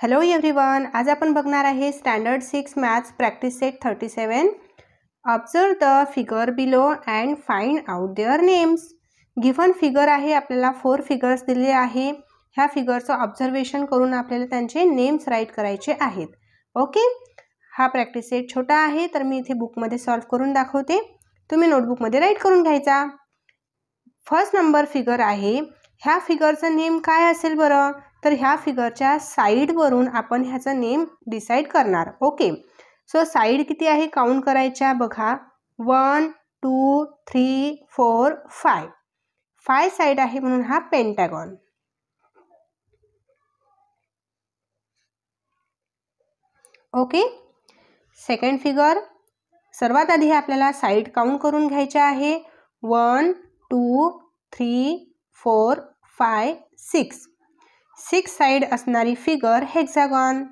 Hello everyone, आज आपण बघणार आहे standard 6 maths practice set 37. Observe the figure below and find out their names. Given figure आहे, आपल्याला 4 फिगर्स दिले आहे. ह्या फिगरचं ऑब्झर्वेशन करून आपल्याला त्यांचे नेम्स राईट करायचे आहेत. ओके, हा प्रॅक्टिस सेट छोटा आहे तर मी इथे बुकमध्ये सॉल्व करून दाखवते. तुम्ही नोटबुकमध्ये राईट करून घ्यायचा. फर्स्ट नंबर फिगर आहे. ह्या फिगरचं नेम काय असेल बरं? तर ह्या फिगरच्या साईडवरून आपण ह्याचं नेम डिसाईड करणार. ओके, सो साईड किती आहे काउंट करायच्या बघा. 1 2 3 4 5. 5 साईड आहे म्हणून हा पेंटागॉन. Okay, second figure. सर्वात आधी आपल्याला साईड काउंट करून घ्यायच्या आहे. 1 2 3 4 5 6. 6 साइड असणारी figure hexagon.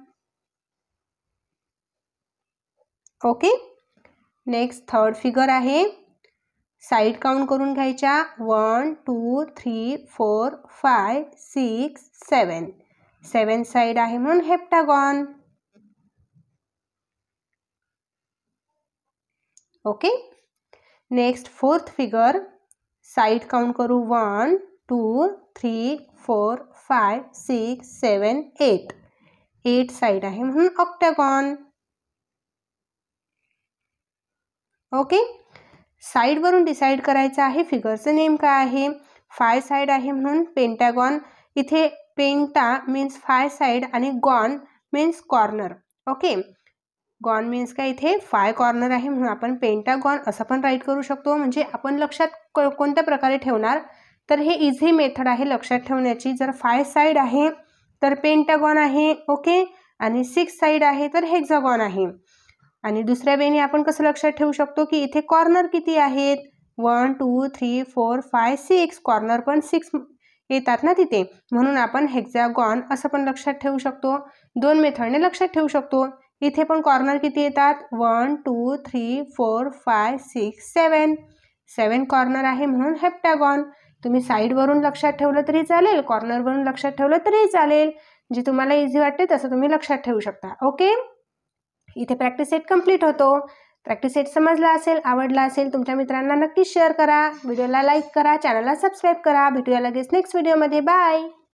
Okay, next third figure आहे. साइड काउंट करून घ्यायच्या. 1 2 3 4 5 6 7. 7 साइड आहे म्हणून heptagon. Okay, next fourth figure. Side count करू. 1 2 3 4 5 6 7 8. 8 साइड आहे म्हणून ऑक्टागॉन. ओके, साइड वरून डिसाइड करायचं आहे फिगरचं नेम काय आहे. 5 साइड आहे म्हणून पेंटागॉन. इथे पेंटा मीन्स 5 साइड आणि gone means corner. Okay, gone means काय, इथे 5 कॉर्नर आहे म्हणून आपण पेंटागॉन असं पण राईट करू शकतो. म्हणजे आपण लक्षात कोणत्या प्रकारे ठेवणार, तर हे इझी मेथड आहे लक्षात ठेवण्याची. जर 5 साइड आहे तर पेंटागॉन आहे. ओके, आणि 6 साइड आहे तर हेक्सागॉन आहे. आणि दुसऱ्या वेळी आपण कसं लक्षात ठेवू शकतो की इथे कॉर्नर किती आहेत. 1 2 3 4 5 6. कॉर्नर पण 6 येतात ना तिथे, म्हणून आपण हेक्सागॉन असं पण लक्षात ठेवू शकतो. दोन मेथडने लक्षात ठेवू शकतो. इथे पण कॉर्नर किती येतात. 1 2 3 4 5 6 7. 7 कॉर्नर आहे म्हणून हेप्टागॉन. तुम्ही साईडवरून लक्षात ठेवलं तरी चालेल, कॉर्नरवरून लक्षात ठेवलं तरी चालेल. जे तुम्हाला इझी वाटते तसं तुम्ही लक्षात ठेवू शकता. ओके, इथे प्रॅक्टिस सेट कंप्लीट होतो. प्रॅक्टिस सेट समजला असेल, आवडला असेल, तुमच्या मित्रांना नक्की शेअर करा. व्हिडिओला लाईक करा, चॅनलला सबस्क्राईब करा. भेटूया लगेच नेक्स्ट व्हिडिओमध्ये. बाय.